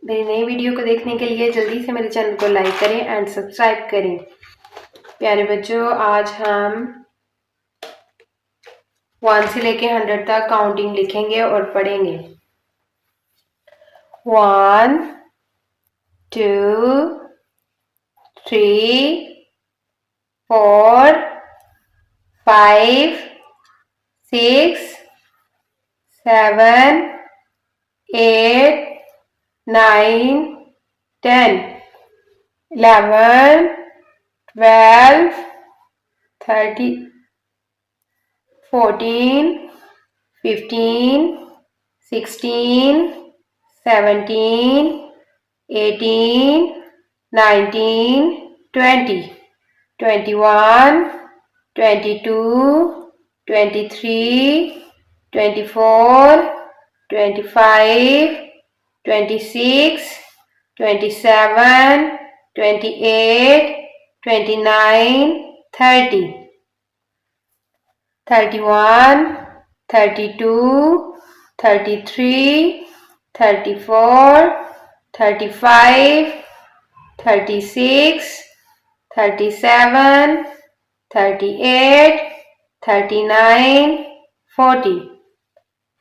मेरी नई वीडियो को देखने के लिए जल्दी से मेरे चैनल को लाइक करें एंड सब्सक्राइब करें। प्यारे बच्चों, आज हम 1 से लेके 100 तक काउंटिंग लिखेंगे और पढ़ेंगे। 1 2 3 4 5 6 7 8 9 10 11 12 13 14 15 16 17 18 19 20 21 22 23 24 25 26 27 28 29 30 31 32 33 34 35 36 37 38 39 40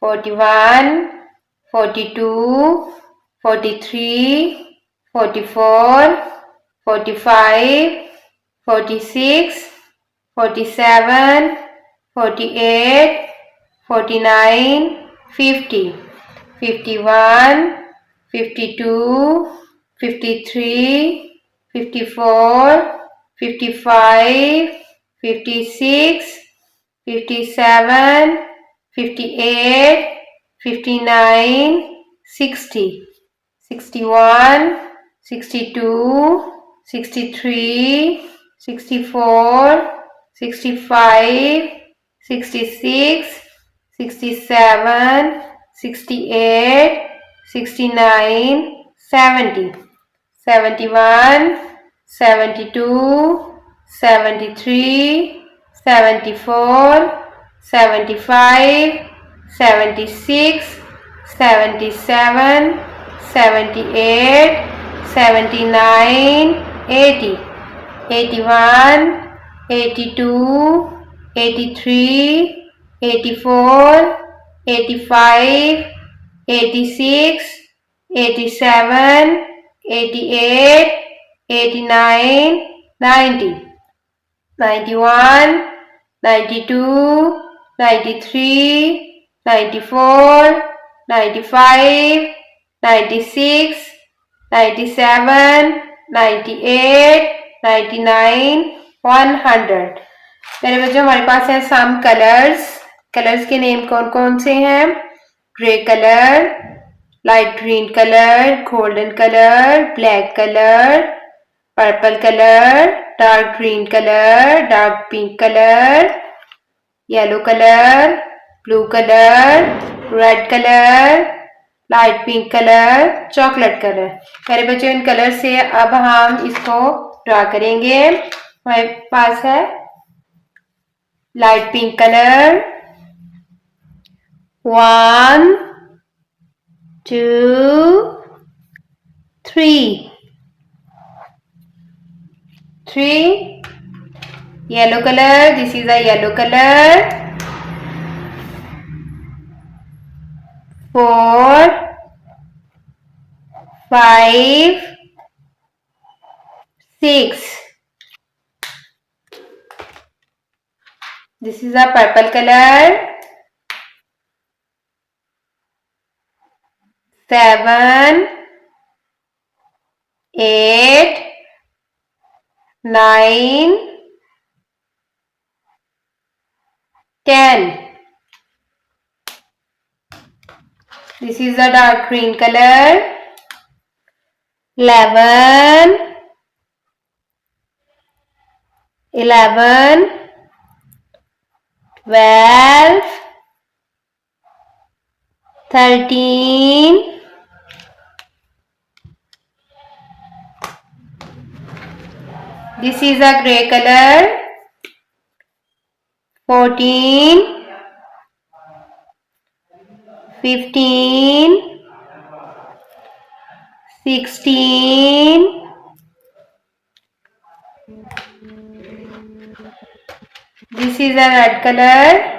41 42 43 44 45 46 47 48 49 50 51 52 53 54 55 56 57 58 59 60 61 62 63 64 65 66 67 68 69 70 71 72 73 74 75 76 77 78 79 80 81 82 83 84 85 86 87 88 89 90 91 92 93 94 95 96 97 98 99 100। मेरे बच्चों, हमारे पास है सम कलर्स। कलर्स के नेम कौन कौन से हैं? Grey colour, light green colour, golden colour, black colour, purple colour, dark green colour, dark pink colour, yellow colour, blue colour, red colour, light pink colour, chocolate colour. मेरे बच्चों, in colour से अब हम इसको ड्रा करेंगे। हमारे पास है light pink colour, 1 2 3 yellow color, this is a yellow color, 4 5 6, this is a purple color, 7 8 9 10, this is a dark green color, 11 12 13 This is a grey color. 14, 15, 16. This is a red color.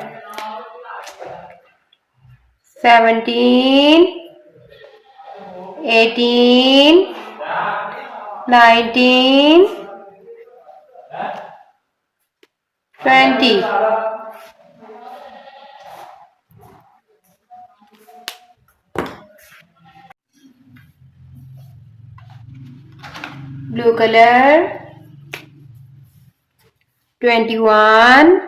17. 18. 19. 20. Blue color. 21.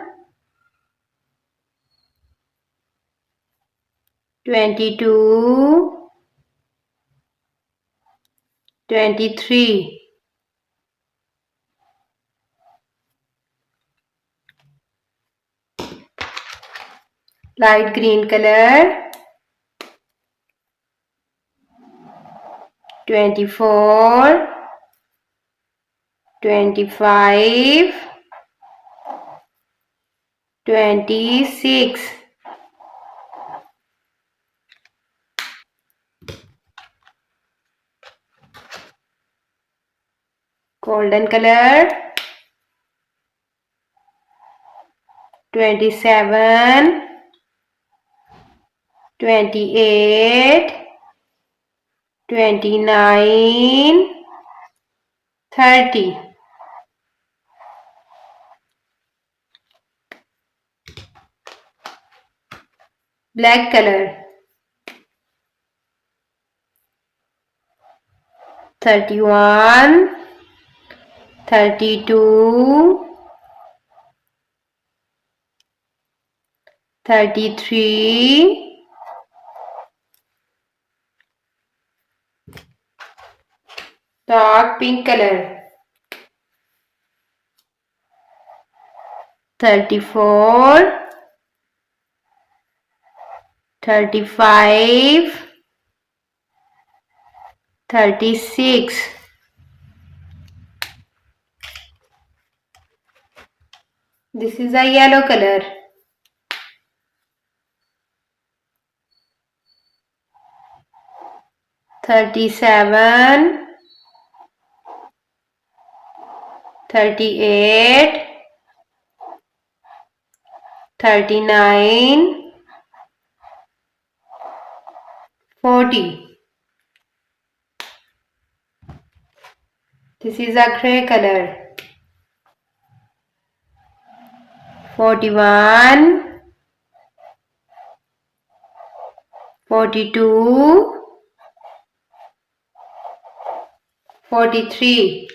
22. 23. Light green color. 24. 25. 26. Golden color. 27. 28. 29. 30. Black color. 31. 32. 33. Dark pink color. 34. 35. 36. This is a yellow color. 37. 38. 39. 40. This is a gray color. 41. 42. 43.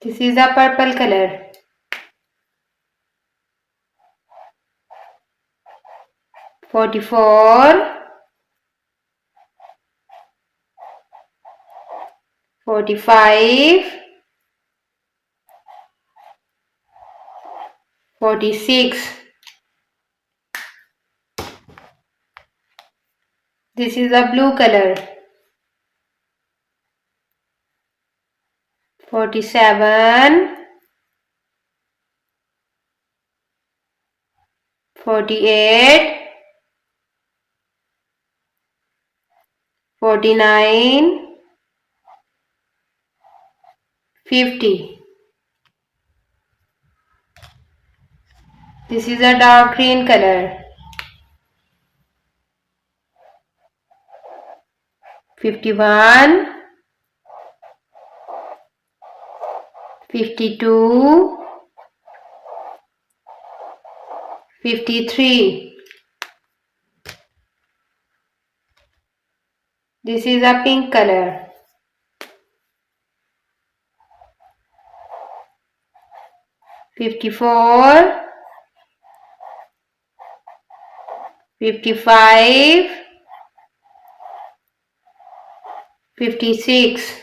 This is a purple color. 44. 45. 46. This is a blue color. 47. 48. 49. 50. This is a dark green color. 51. 52. 53. This is a pink color. 54. 55. 56.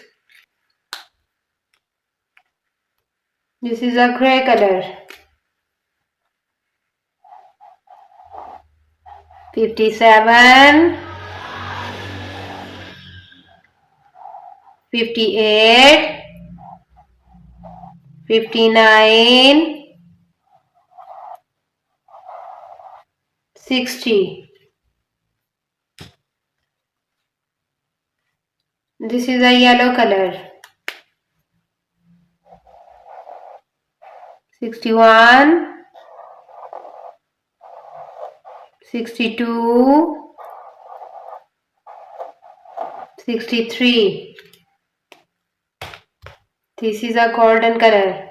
This is a gray color. 57. 58. 59. 60. This is a yellow color. 61, 62, 63. This is a golden color.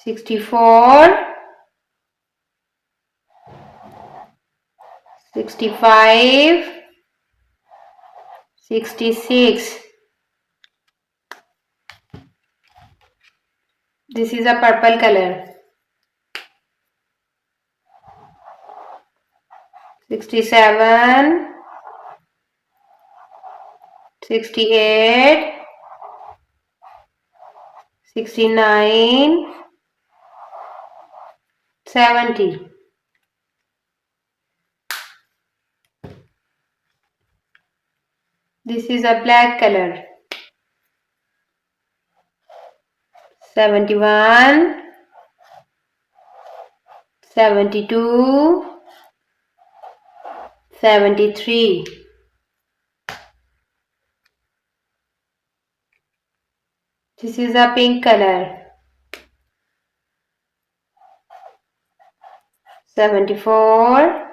64, 65, 66. This is a purple color. 67, 68, 69, 70. This is a black color. 71, 72, 73. This is a pink color. 74,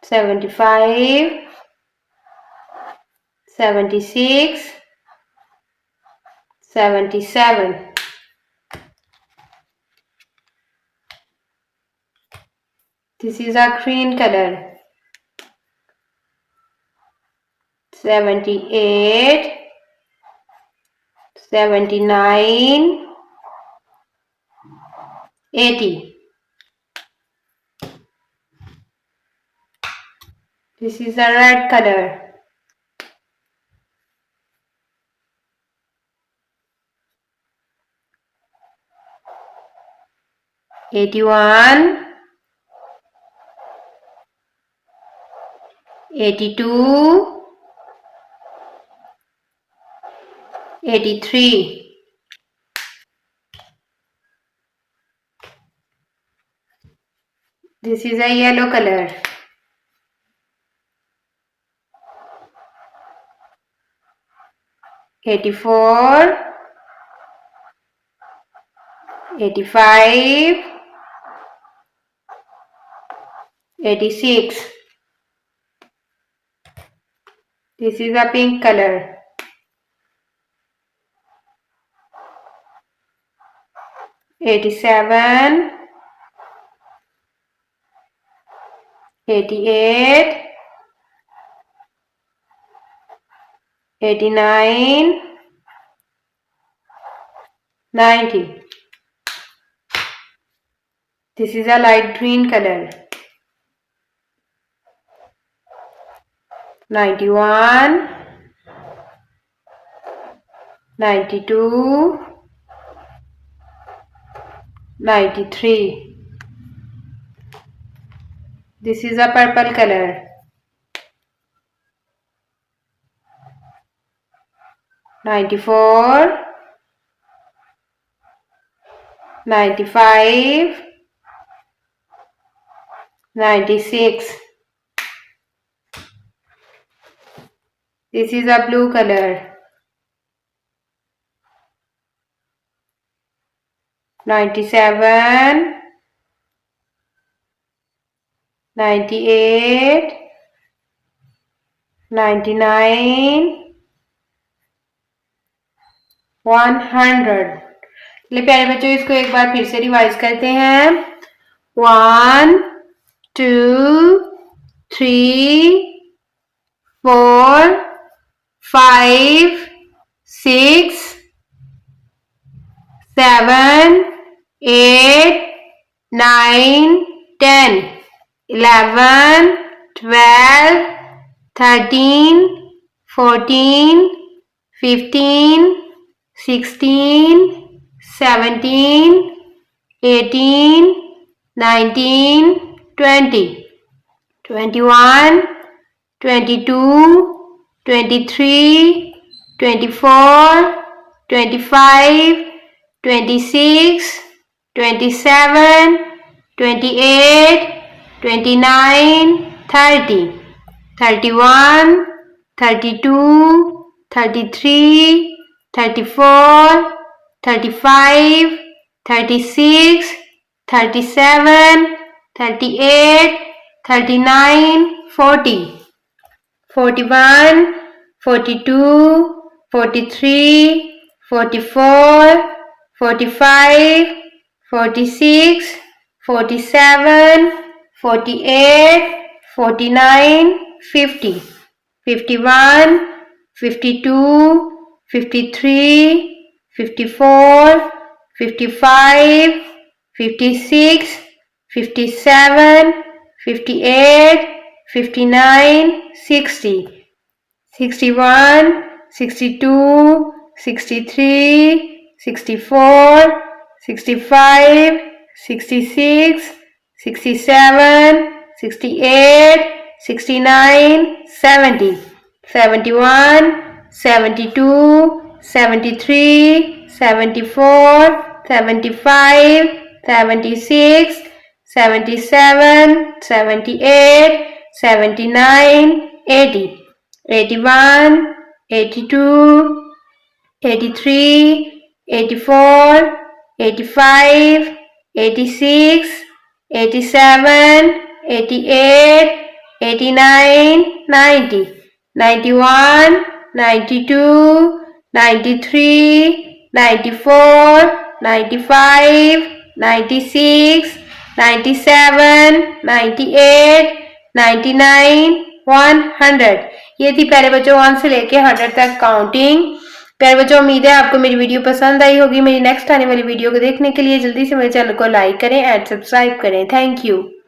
75, 76, 77. This is a green color. 78, 79, 80. This is a red color. 81, 82, 83. This is a yellow color. 84, 85, 86. This is a pink color. 87, 88, 89, 90. This is a light green color. 91, 92, 93. This is a purple color. 94, 95, 96. This is a blue color. 97, 98, 99, 100. चलिए प्यारे बच्चों, इसको एक बार फिर से revise करते हैं. 1, 2, 3, 4, 5, 6, 7, 8, 9, 10, 11, 12, 13, 14, 15, 16, 17, 18, 19, 20, 21, 22, 23, 24, 25, 26, 27, 28, 29, 30, 31, 32, 33, 34, 35, 36, 37, 38, 39, 40, 41, 42, 43, 44, 45, 46, 47, 48, 49, 50, 51, 52, 53, 54, 55, 56, 57, 58, 59, 60, 61, 62, 63, 64, 65, 66, 67, 68, 69, 70, 71, 72, 73, 74, 75, 76, 77, 78, 79, 80, 81, 82, 83, 84, 85, 86, 87, 88, 89, 90, 91, 92, 93, 94, 95, 96, 97, 98, 99, 100। ये थी प्यारे बच्चों 1 से लेके 100 तक काउंटिंग। प्यारे बच्चों उम्मीद है आपको मेरी वीडियो पसंद आई होगी। मेरी नेक्स्ट आने वाली वीडियो को देखने के लिए जल्दी से मेरे चैनल को लाइक करें एंड सब्सक्राइब करें। Thank you.